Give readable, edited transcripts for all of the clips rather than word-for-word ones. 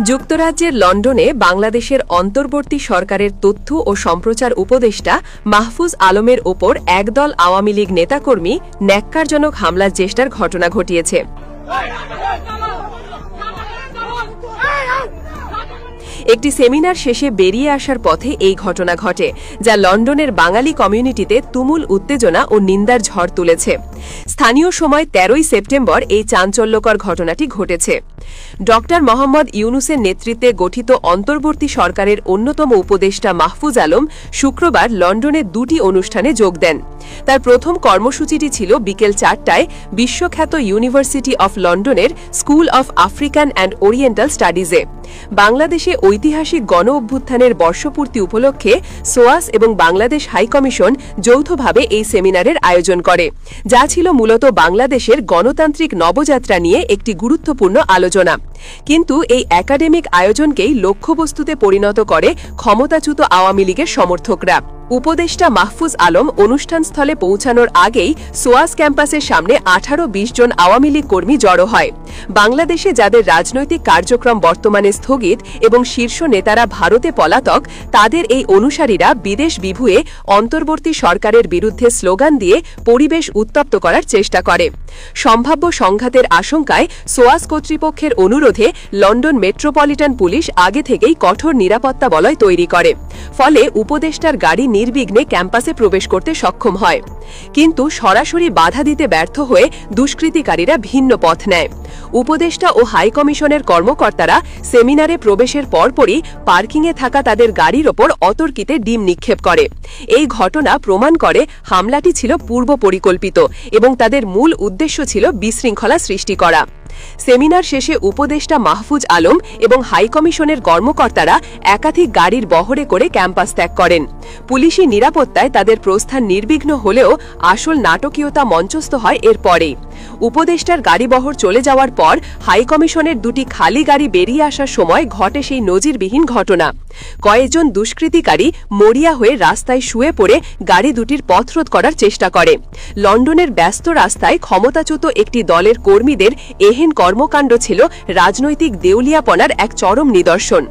যুক্তরাজ্যের লন্ডনে বাংলাদেশের অন্তর্বর্তী সরকারের তথ্য ও সম্প্রচার উপদেষ্টা মাহফুজ আলমের ওপর একদল আওয়ামী লীগ নেতাকর্মী ন্যাক্কারজনক হামলার চেষ্টার ঘটনা ঘটিয়েছে। একটি সেমিনার শেষে বেরিয়ে আসার পথে এই ঘটনা ঘটে, যা লন্ডনের বাঙালি কমিউনিটিতে তুমুল উত্তেজনা ও নিন্দার ঝড় তুলেছে। স্থানীয় সময় ১৩ই সেপ্টেম্বর এই চাঞ্চল্যকর ঘটনাটি ঘটেছে। ড মোহাম্মদ ইউনুসের নেতৃত্বে গঠিত অন্তর্বর্তী সরকারের অন্যতম উপদেষ্টা মাহফুজ আলম শুক্রবার লন্ডনে দুটি অনুষ্ঠানে যোগ দেন। তার প্রথম কর্মসূচিটি ছিল বিকেল ৪টায় বিশ্বখ্যাত ইউনিভার্সিটি অফ লন্ডনের school of African and Oriental স্টাডিজে। বাংলাদেশে ঐতিহাসিক গণ অভ্যুত্থানের বর্ষপূর্তি উপলক্ষে সোয়াস এবং বাংলাদেশ হাইকমিশন যৌথভাবে এই সেমিনারের আয়োজন করে, যা ছিল মূলত বাংলাদেশের গণতান্ত্রিক নবযাত্রা নিয়ে একটি গুরুত্বপূর্ণ আলোচনা। কিন্তু এই একাডেমিক আয়োজনকেই লক্ষ্যবস্তুতে পরিণত করে ক্ষমতাচ্যুত আওয়ামী লীগের সমর্থকরা। উপদেষ্টা মাহফুজ আলম অনুষ্ঠানস্থলে পৌঁছানোর আগেই সোয়াস ক্যাম্পাসের সামনে ১৮-২০ জন আওয়ামী লীগ কর্মী জড়ো হয়। বাংলাদেশে যাদের রাজনৈতিক কার্যক্রম বর্তমানে স্থগিত এবং শীর্ষ নেতারা ভারতে পলাতক, তাদের এই অনুসারীরা বিদেশ বিভুঁয়ে অন্তর্বর্তী সরকারের বিরুদ্ধে স্লোগান দিয়ে পরিবেশ উত্তপ্ত করার চেষ্টা করে। সম্ভাব্য সংঘাতের আশঙ্কায় সোয়াস কর্তৃপক্ষের অনুরোধে লন্ডন মেট্রোপলিটন পুলিশ আগে থেকেই কঠোর নিরাপত্তা বলয় তৈরি করে, ফলে উপদেষ্টার গাড়ি নির্বিঘ্নে ক্যাম্পাসে প্রবেশ করতে সক্ষম হয়। কিন্তু সরাসরি বাধা দিতে ব্যর্থ হয়ে দুষ্কৃতিকারীরা ভিন্ন পথ নেয়। উপদেষ্টা ও হাইকমিশনের কর্মকর্তারা সেমিনারে প্রবেশের পরপরই পার্কিংয়ে থাকা তাদের গাড়ির ওপর অতর্কিতে ডিম নিক্ষেপ করে। এই ঘটনা প্রমাণ করে হামলাটি ছিল পূর্ব পরিকল্পিত এবং তাদের মূল উদ্দেশ্য ছিল বিশৃঙ্খলা সৃষ্টি করা। সেমিনার শেষে উপদেষ্টা মাহফুজ আলম এবং হাইকমিশনের কর্মকর্তারা একাধিক গাড়ির বহরে করে ক্যাম্পাস ত্যাগ করেন। পুলিশি নিরাপত্তায় তাদের প্রস্থান নির্বিঘ্ন হলেও আসল নাটকীয়তা মঞ্চস্থ হয় এর পরেই। উপদেষ্টার গাড়িবহর চলে যাওয়ার পর হাইকমিশনের দুটি খালি গাড়ি বেরিয়ে আসার সময় ঘটে সেই নজিরবিহীন ঘটনা। কয়েকজন দুষ্কৃতিকারী মরিয়া হয়ে রাস্তায় শুয়ে পড়ে গাড়ি দুটির পথরোধ করার চেষ্টা করে। লন্ডনের ব্যস্ত রাস্তায় ক্ষমতাচ্যুত একটি দলের কর্মীদের এহেন কর্মকাণ্ড ছিল রাজনৈতিক দেউলিয়াপনার এক চরম নিদর্শন।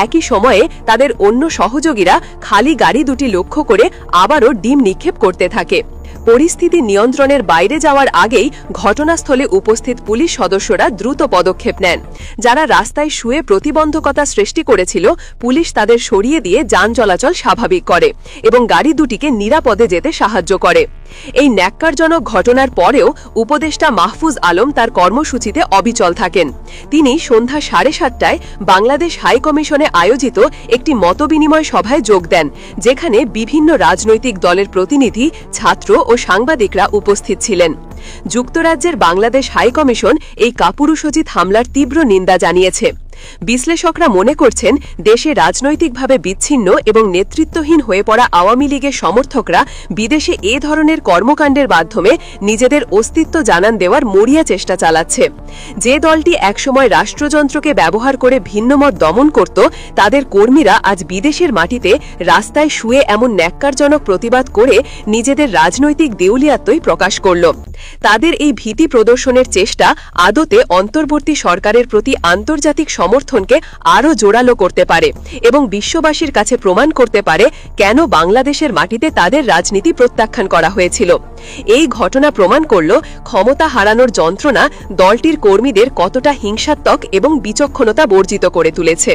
একই সময়ে তাদের অন্য সহযোগীরা খালি গাড়ি দুটি লক্ষ্য করে আবারও ডিম নিক্ষেপ করতে থাকে। পরিস্থিতি নিয়ন্ত্রণের বাইরে যাওয়ার আগেই ঘটনাস্থলে উপস্থিত পুলিশ সদস্যরা দ্রুত পদক্ষেপ নেন। যারা রাস্তায় শুয়ে প্রতিবন্ধকতা সৃষ্টি করেছিল, পুলিশ তাদের সরিয়ে দিয়ে যান চলাচল স্বাভাবিক করে এবং গাড়ি দুটিকে নিরাপদে যেতে সাহায্য করে। এই ন্যাক্কারজনক ঘটনার পরেও উপদেষ্টা মাহফুজ আলম তার কর্মসূচিতে অবিচল থাকেন। তিনি সন্ধ্যা ৭:৩০টায় বাংলাদেশ হাইকমিশনে আয়োজিত একটি মতবিনিময় সভায় যোগ দেন, যেখানে বিভিন্ন রাজনৈতিক দলের প্রতিনিধি, ছাত্র ও সাংবাদিকরা উপস্থিত ছিলেন। যুক্তরাজ্যের বাংলাদেশ হাইকমিশন এই কাপুরুষোচিত হামলার তীব্র নিন্দা জানিয়েছে। বিশ্লেষকরা মনে করছেন, দেশে রাজনৈতিকভাবে বিচ্ছিন্ন এবং নেতৃত্বহীন হয়ে পড়া আওয়ামী লীগের সমর্থকরা বিদেশে এ ধরনের কর্মকাণ্ডের মাধ্যমে নিজেদের অস্তিত্ব জানান দেওয়ার মরিয়া চেষ্টা চালাচ্ছে। যে দলটি একসময় রাষ্ট্রযন্ত্রকে ব্যবহার করে ভিন্নমত দমন করত, তাদের কর্মীরা আজ বিদেশের মাটিতে রাস্তায় শুয়ে এমন ন্যাক্কারজনক প্রতিবাদ করে নিজেদের রাজনৈতিক দেউলিয়াত্বই প্রকাশ করল। তাদের এই ভীতি প্রদর্শনের চেষ্টা আদতে অন্তর্বর্তী সরকারের প্রতি আন্তর্জাতিক সমর্থনকে আরও জোরালো করতে পারে এবং বিশ্ববাসীর কাছে প্রমাণ করতে পারে কেন বাংলাদেশের মাটিতে তাদের রাজনীতি প্রত্যাখ্যান করা হয়েছিল। এই ঘটনা প্রমাণ করল ক্ষমতা হারানোর যন্ত্রণা দলটির কর্মীদের কতটা হিংসাত্মক এবং বিচক্ষণতা বর্জিত করে তুলেছে।